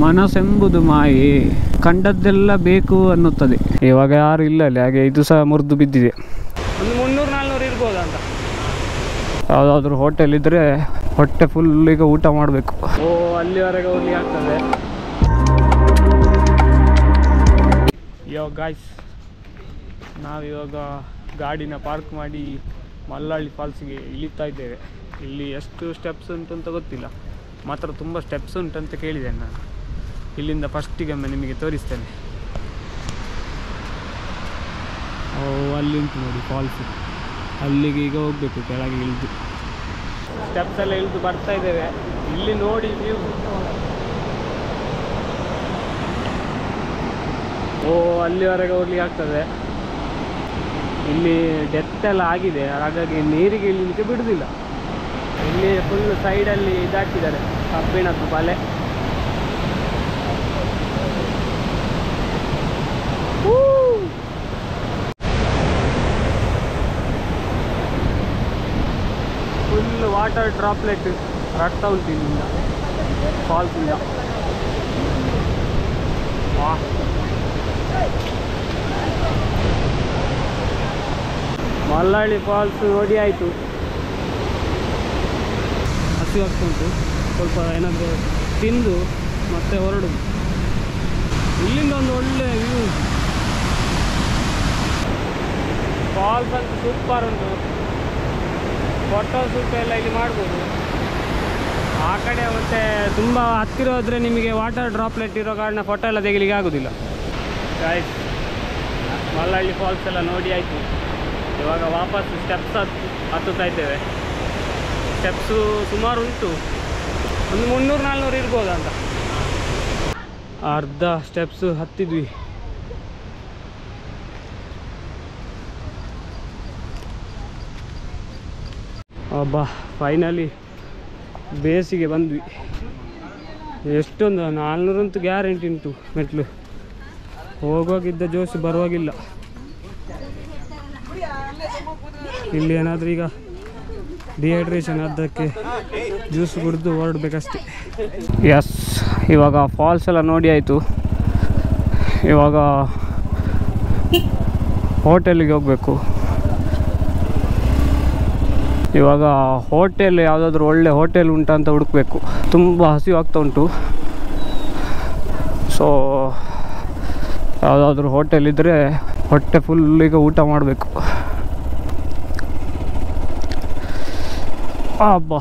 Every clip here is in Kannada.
ಮನಸ್ಸೆಂಬುದು ಮಾಯೆ, ಕಂಡದ್ದೆಲ್ಲ ಬೇಕು ಅನ್ನುತ್ತದೆ. ಇವಾಗ ಯಾರು ಇಲ್ಲ ಅಲ್ಲಿ, ಹಾಗೆ ಇದು ಸಹ ಮುರಿದು ಬಿದ್ದಿದೆ. ಒಂದು 300-400 ಇರ್ಬೋದು ಅಂತ. ಯಾವುದಾದ್ರೂ ಹೋಟೆಲ್ ಇದ್ದರೆ ಹೊಟ್ಟೆ ಫುಲ್ ಈಗ ಊಟ ಮಾಡಬೇಕು. ಅಲ್ಲಿವರೆಗೆ ಹೋಗ್ಲಿ ಆಗ್ತದೆ. ಗಾಯ್ಸ್, ನಾವಿವಾಗ ಗಾಡಿನ ಪಾರ್ಕ್ ಮಾಡಿ ಮಲ್ಲಳ್ಳಿ ಫಾಲ್ಸ್ಗೆ ಇಳಿತಾ ಇದ್ದೇವೆ. ಇಲ್ಲಿ ಎಷ್ಟು ಸ್ಟೆಪ್ಸ್ ಉಂಟು ಅಂತ ಗೊತ್ತಿಲ್ಲ, ಮಾತ್ರ ತುಂಬ ಸ್ಟೆಪ್ಸ್ ಉಂಟಂತ ಕೇಳಿದ್ದೇನೆ ನಾನು. ಇಲ್ಲಿಂದ ಫಸ್ಟಿಗೆ ಒಮ್ಮೆ ನಿಮಗೆ ತೋರಿಸ್ತೇನೆ. ಅಲ್ಲಿ ಉಂಟು ನೋಡಿ ಫಾಲ್ಸ್, ಅಲ್ಲಿಗೆ ಈಗ ಹೋಗಬೇಕು. ಕೆಳಗೆ ಇಳಿದು ಸ್ಟೆಪ್ಸ್ ಎಲ್ಲ ಇಳಿದು ಬರ್ತಾ ಇದ್ದೇವೆ. ಇಲ್ಲಿ ನೋಡಿ ವ್ಯೂ. ಅಲ್ಲಿವರೆಗೆ ಹೋಗ್ಲಿಕ್ಕೆ ಆಗ್ತದೆ. ಇಲ್ಲಿ ಡೆತ್ ಎಲ್ಲ ಆಗಿದೆ, ಹಾಗಾಗಿ ನೀರಿಗೆ ಇಳಿಲಿಕ್ಕೆ ಬಿಡುವುದಿಲ್ಲ. ಇಲ್ಲಿ ಫುಲ್ ಸೈಡಲ್ಲಿ ಇದಾಕಿದ್ದಾರೆ, ಕಬ್ಬಿಣದ್ದು ಬಲೆ. ಫುಲ್ ವಾಟರ್ ಡ್ರಾಪ್ಲೆಟ್ ರಕ್ತ ಉಂಟು ಇಲ್ಲಿಂದ, ಫಾಲ್ಸಿಂದ. ಮಲ್ಲಳ್ಳಿ ಫಾಲ್ಸ್ ನೋಡಿ ಆಯಿತು. ಹಸಿವಾಗ್ತಾ ಉಂಟು, ಸ್ವಲ್ಪ ಏನಾದರೂ ತಿಂದು ಮತ್ತೆ ಹೊರಡುದು. ಇಲ್ಲಿಂದ ಒಂದು ಒಳ್ಳೆ ವ್ಯೂ. ಫಾಲ್ಸ್ ಅಂತ ಸೂಪರ್ ಉಂಟು. ಫೋಟೋ ಶೂಟ್ ಎಲ್ಲ ಇಲ್ಲಿ ಮಾಡ್ಬೋದು. ಆ ಕಡೆ ಮತ್ತೆ ತುಂಬ ಹತ್ತಿರ ಹೋದರೆ ನಿಮಗೆ ವಾಟರ್ ಡ್ರಾಪ್ಲೆಟ್ ಇರೋ ಕಾರಣ ಫೋಟೋ ಎಲ್ಲ ತೆಗಿಲಿಕ್ಕೆ ಆಗೋದಿಲ್ಲ. ಗಾಯ್ಸ್, ಮಲ್ಲಳ್ಳಿ ಫಾಲ್ಸ್ ಎಲ್ಲ ನೋಡಿ ಆಯಿತು. ಇವಾಗ ವಾಪಸ್ ಸ್ಟೆಪ್ಸ್ ಹತ್ತುತ್ತಾ ಇದ್ದೇವೆ. ಸ್ಟೆಪ್ಸು ಸುಮಾರು ಉಂಟು, ಒಂದು 300-400 ಇರ್ಬೋದು ಅಂತ. ಅರ್ಧ ಸ್ಟೆಪ್ಸು ಹತ್ತಿದ್ವಿ. ಅಬ್ಬಾ, ಫೈನಲಿ ಬೇಸಿಗೆ ಬಂದ್ವಿ. ಎಷ್ಟೊಂದು 400 ಅಂತೂ ಗ್ಯಾರಂಟಿ ಉಂಟು ಮೆಟ್ಲು. ಹೋಗುವಾಗಿದ್ದ ಜೋಶು ಬರುವಾಗಿಲ್ಲ. ಇಲ್ಲಿ ಏನಾದರೂ ಈಗ ಡಿಹೈಡ್ರೇಷನ್ ಆದ್ದಕ್ಕೆ ಜ್ಯೂಸ್ ಕುಡಿದು ಹೊರಡಬೇಕಷ್ಟೆ. ಎಸ್, ಇವಾಗ ಫಾಲ್ಸ್ ಎಲ್ಲ ನೋಡಿ ಆಯಿತು. ಇವಾಗ ಹೋಟೆಲಿಗೆ ಹೋಗಬೇಕು. ಇವಾಗ ಹೋಟೆಲ್ ಯಾವುದಾದ್ರೂ ಒಳ್ಳೆ ಹೋಟೆಲ್ ಉಂಟಾ ಅಂತ ಹುಡುಕಬೇಕು. ತುಂಬ ಹಸಿವು ಆಗ್ತಾ ಉಂಟು. ಸೊ ಯಾವುದಾದ್ರೂ ಹೋಟೆಲ್ ಇದ್ದರೆ ಹೊಟ್ಟೆ ಫುಲ್ ಈಗ ಊಟ ಮಾಡಬೇಕು. ಅಬ್ಬಾ,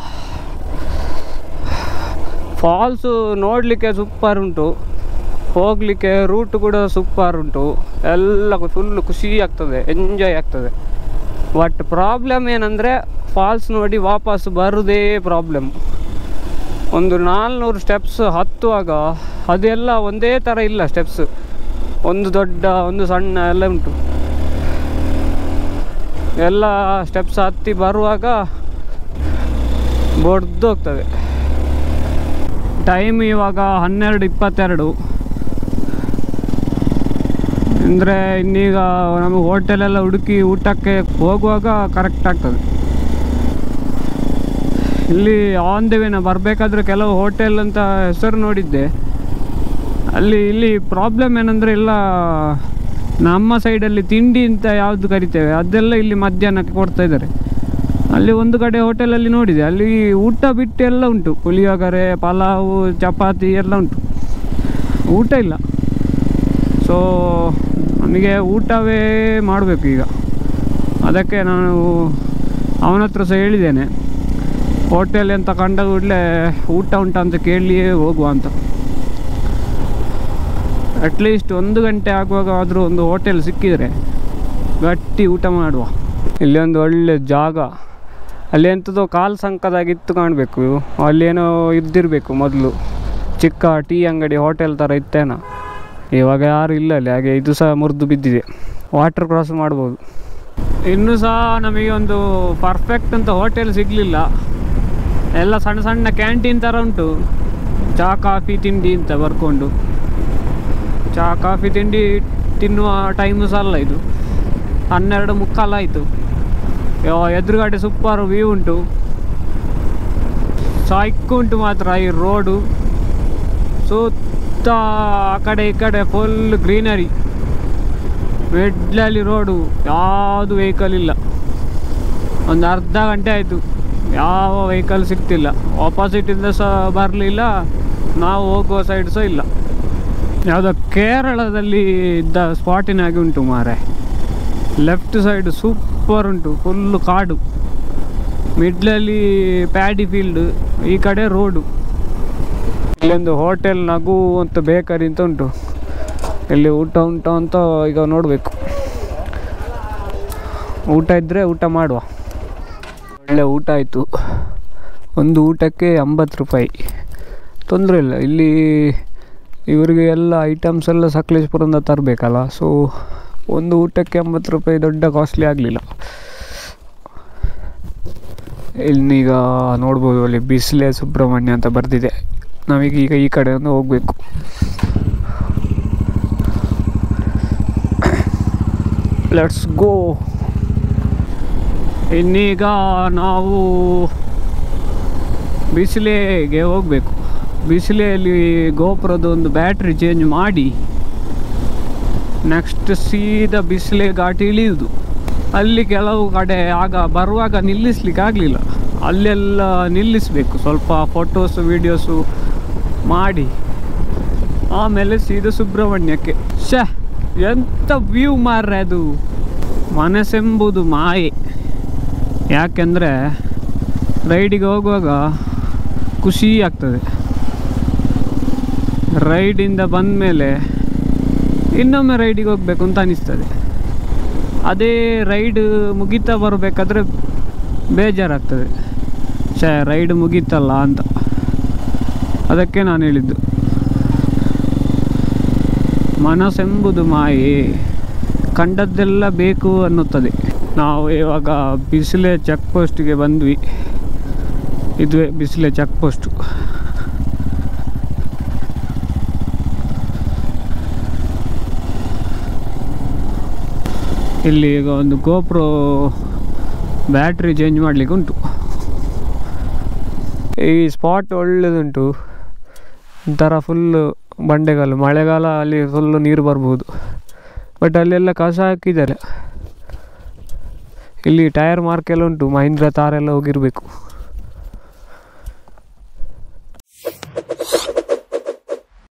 ಫಾಲ್ಸು ನೋಡಲಿಕ್ಕೆ ಸೂಪರ್ ಉಂಟು, ಹೋಗಲಿಕ್ಕೆ ರೂಟ್ ಕೂಡ ಸೂಪರ್ ಉಂಟು. ಎಲ್ಲ ಫುಲ್ಲು ಖುಷಿ ಆಗ್ತದೆ, ಎಂಜಾಯ್ ಆಗ್ತದೆ. ಬಟ್ ಪ್ರಾಬ್ಲಮ್ ಏನಂದರೆ ಫಾಲ್ಸ್ ನೋಡಿ ವಾಪಸ್ ಬರೋದೇ ಪ್ರಾಬ್ಲಮ್. ಒಂದು 400 ಸ್ಟೆಪ್ಸ್ ಹತ್ತುವಾಗ ಅದೆಲ್ಲ ಒಂದೇ ಥರ ಇಲ್ಲ ಸ್ಟೆಪ್ಸ್. ಒಂದು ದೊಡ್ಡ ಒಂದು ಸಣ್ಣ ಎಲ್ಲ ಉಂಟು. ಎಲ್ಲ ಸ್ಟೆಪ್ಸ್ ಹತ್ತಿ ಬರುವಾಗ ಬೊಡ್ದೋಗ್ತದೆ. ಟೈಮ್ ಇವಾಗ 12:22 ಅಂದರೆ ಇನ್ನೀಗ ನಮಗೆ ಹೋಟೆಲೆಲ್ಲ ಹುಡುಕಿ ಊಟಕ್ಕೆ ಹೋಗುವಾಗ ಕರೆಕ್ಟ್ ಆಗ್ತದೆ. ಇಲ್ಲಿ ಆನ್ ದ ವೇನ ಬರಬೇಕಾದ್ರೆ ಕೆಲವು ಹೋಟೆಲ್ ಅಂತ ಹೆಸರು ನೋಡಿದ್ದೆ. ಇಲ್ಲಿ ಪ್ರಾಬ್ಲಮ್ ಏನಂದರೆ ಎಲ್ಲ ನಮ್ಮ ಸೈಡಲ್ಲಿ ತಿಂಡಿ ಅಂತ ಯಾವುದು ಕರಿತೇವೆ ಅದೆಲ್ಲ ಇಲ್ಲಿ ಮಧ್ಯಾಹ್ನಕ್ಕೆ ಕೊಡ್ತಾ ಇದ್ದಾರೆ. ಅಲ್ಲಿ ಒಂದು ಕಡೆ ಹೋಟೆಲಲ್ಲಿ ನೋಡಿದೆ, ಅಲ್ಲಿ ಊಟ ಬಿಟ್ಟು ಎಲ್ಲ ಉಂಟು. ಪುಳಿಯೋಗರೆ, ಪಲಾವು, ಚಪಾತಿ ಎಲ್ಲ ಉಂಟು, ಊಟ ಇಲ್ಲ. ಸೊ ನಮಗೆ ಊಟವೇ ಮಾಡಬೇಕು ಈಗ. ಅದಕ್ಕೆ ನಾನು ಅವನ ಹತ್ರ ಸಹ ಹೇಳಿದ್ದೇನೆ, ಹೋಟೆಲ್ ಅಂತ ಕಂಡ ಕೂಡಲೇ ಊಟ ಉಂಟಾ ಅಂತ ಕೇಳಿಯೇ ಹೋಗುವ ಅಂತ. ಅಟ್ಲೀಸ್ಟ್ 1 ಗಂಟೆ ಆಗುವಾಗ ಆದರೂ ಒಂದು ಹೋಟೆಲ್ ಸಿಕ್ಕಿದರೆ ಗಟ್ಟಿ ಊಟ ಮಾಡುವ. ಇಲ್ಲಿ ಒಂದು ಒಳ್ಳೆ ಜಾಗ, ಅಲ್ಲಿ ಎಂಥದ್ದು ಕಾಲು ಸಂಕದಾಗಿತ್ತು ಕಾಣಬೇಕು. ಅಲ್ಲೇನೋ ಇದ್ದಿರಬೇಕು ಮೊದಲು, ಚಿಕ್ಕ ಟೀ ಅಂಗಡಿ ಹೋಟೆಲ್ ಥರ ಇತ್ತೇನೋ. ಇವಾಗ ಯಾರು ಇಲ್ಲ ಅಲ್ಲಿ, ಹಾಗೆ ಇದು ಸಹ ಮುರಿದು ಬಿದ್ದಿದೆ. ವಾಟರ್ ಕ್ರಾಸ್ ಮಾಡ್ಬೋದು. ಇನ್ನೂ ಸಹ ನಮಗೆ ಒಂದು ಪರ್ಫೆಕ್ಟ್ ಅಂತ ಹೋಟೆಲ್ ಸಿಗಲಿಲ್ಲ. ಎಲ್ಲ ಸಣ್ಣ ಸಣ್ಣ ಕ್ಯಾಂಟೀನ್ ಥರ ಉಂಟು, ಚಹಾ ಕಾಫಿ ತಿಂಡಿ ಅಂತ ಬರ್ಕೊಂಡು. ಚಹಾ ಕಾಫಿ ತಿಂಡಿ ತಿನ್ನುವ ಟೈಮು ಸಹ ಅಲ್ಲ ಇದು. 12:45 ಆಯಿತು. ಎದುರುಗಡೆ ಸೂಪರ್ ವ್ಯೂ ಉಂಟು, ಸಾಯ್ಕು ಉಂಟು ಮಾತ್ರ ಈ ರೋಡು. ಸೊ ಆ ಕಡೆ ಈ ಕಡೆ ಫುಲ್ ಗ್ರೀನರಿ, ಮಿಡ್ಲಲ್ಲಿ ರೋಡು, ಯಾವುದು ವೆಹಿಕಲ್ ಇಲ್ಲ. ಒಂದು ಅರ್ಧ ಗಂಟೆ ಆಯಿತು, ಯಾವ ವೆಹಿಕಲ್ ಸಿಗ್ತಿಲ್ಲ. ಆಪೋಸಿಟಿಂದ ಸಹ ಬರಲಿಲ್ಲ, ನಾವು ಹೋಗುವ ಸೈಡ್ ಸಹ ಇಲ್ಲ. ಯಾವುದೋ ಕೇರಳದಲ್ಲಿ ಇದ್ದ ಸ್ಪಾಟಿನಾಗಿ ಉಂಟು ಮಾರೆ. ಲೆಫ್ಟ್ ಸೈಡ್ ಸೂಪರ್ ಉಂಟು, ಫುಲ್ಲು ಕಾಡು, ಮಿಡ್ಲಲ್ಲಿ ಪ್ಯಾಡಿ ಫೀಲ್ಡ್, ಈ ಕಡೆ ರೋಡು. ಇಲ್ಲೊಂದು ಹೋಟೆಲ್ ನಗು ಅಂತ ಬೇಕರಿ ಅಂತ ಉಂಟು. ಇಲ್ಲಿ ಊಟ ಉಂಟು ಅಂತ ಈಗ ನೋಡಬೇಕು. ಊಟ ಇದ್ದರೆ ಊಟ ಮಾಡುವ. ಒಳ್ಳೆ ಊಟ ಆಯಿತು. ಒಂದು ಊಟಕ್ಕೆ 80 ರೂಪಾಯಿ, ತೊಂದರೆ ಇಲ್ಲ. ಇಲ್ಲಿ ಇವರಿಗೆ ಎಲ್ಲ ಐಟಮ್ಸ್ ಎಲ್ಲ ಸಕಲೇಶ್ಪುರದಿಂದ ತರಬೇಕಲ್ಲ, ಸೊ ಒಂದು ಊಟಕ್ಕೆ 80 ರೂಪಾಯಿ ದೊಡ್ಡ ಕಾಸ್ಟ್ಲಿ ಆಗಲಿಲ್ಲ. ಇನ್ನೀಗ ನೋಡ್ಬೋದು, ಅಲ್ಲಿ ಬಿಸಿಲೆ ಸುಬ್ರಹ್ಮಣ್ಯ ಅಂತ ಬರೆದಿದೆ. ನಾವೀಗ ಈ ಕಡೆ ಒಂದು ಹೋಗಬೇಕು. Let's go. ಇನ್ನೀಗ ನಾವು ಬಿಸಿಲೆಗೆ ಹೋಗಬೇಕು. ಬಿಸಿಲೆಯಲ್ಲಿ ಗೋಪುರದ ಒಂದು ಬ್ಯಾಟ್ರಿ ಚೇಂಜ್ ಮಾಡಿ ನೆಕ್ಸ್ಟ್ ಸೀದಾ ಬಿಸಿಲೆ ಘಾಟಿ ಇಳಿಯುವುದು. ಅಲ್ಲಿ ಕೆಲವು ಕಡೆ ಆಗ ಬರುವಾಗ ನಿಲ್ಲಿಸ್ಲಿಕ್ಕೆ ಆಗಲಿಲ್ಲ, ಅಲ್ಲೆಲ್ಲ ನಿಲ್ಲಿಸಬೇಕು, ಸ್ವಲ್ಪ ಫೋಟೋಸು ವೀಡಿಯೋಸು ಮಾಡಿ ಆಮೇಲೆ ಸೀದಾ ಸುಬ್ರಹ್ಮಣ್ಯಕ್ಕೆ. ಎಂಥ ವ್ಯೂ ಮಾರ್ರೆ ಅದು. ಮನಸ್ಸೆಂಬುದು ಮಾಯೆ. ಯಾಕೆಂದರೆ ರೈಡಿಗೆ ಹೋಗುವಾಗ ಖುಷಿ ಆಗ್ತದೆ, ರೈಡಿಂದ ಬಂದ ಮೇಲೆ ಇನ್ನೊಮ್ಮೆ ರೈಡಿಗೆ ಹೋಗಬೇಕು ಅಂತ ಅನಿಸ್ತದೆ. ಅದೇ ರೈಡ್ ಮುಗಿತಾ ಬರಬೇಕಾದ್ರೆ ಬೇಜಾರಾಗ್ತದೆ, ರೈಡ್ ಮುಗೀತಲ್ಲ ಅಂತ. ಅದಕ್ಕೆ ನಾನು ಹೇಳಿದ್ದು, ಮನಸ್ಸೆಂಬುದು ಮಾಯೆ, ಕಂಡದ್ದೆಲ್ಲ ಬೇಕು ಅನ್ನುತ್ತದೆ. ನಾವು ಇವಾಗ ಬಿಸಿಲೆ ಚೆಕ್ ಪೋಸ್ಟಿಗೆ ಬಂದ್ವಿ. ಇದುವೇ ಬಿಸಿಲೆ ಚೆಕ್ ಪೋಸ್ಟು. ಇಲ್ಲಿ ಈಗ ಒಂದು ಗೋಪ್ರೋ ಬ್ಯಾಟ್ರಿ ಚೇಂಜ್ ಮಾಡಲಿಕ್ಕೆ ಉಂಟು. ಈ ಸ್ಪಾಟ್ ಒಳ್ಳೆದುಂಟು, ಒಂಥರ ಫುಲ್ಲು ಬಂಡೆಗಾಲ, ಮಳೆಗಾಲ ಅಲ್ಲಿ ಫುಲ್ಲು ನೀರು ಬರ್ಬೋದು. ಬಟ್ ಅಲ್ಲೆಲ್ಲ ಕಸ ಹಾಕಿದ್ದಾರೆ. ಇಲ್ಲಿ ಟೈರ್ ಮಾರ್ಕ್ ಎಲ್ಲ ಉಂಟು, ಮಹೀಂದ್ರ ತಾರೆಲ್ಲ ಹೋಗಿರಬೇಕು.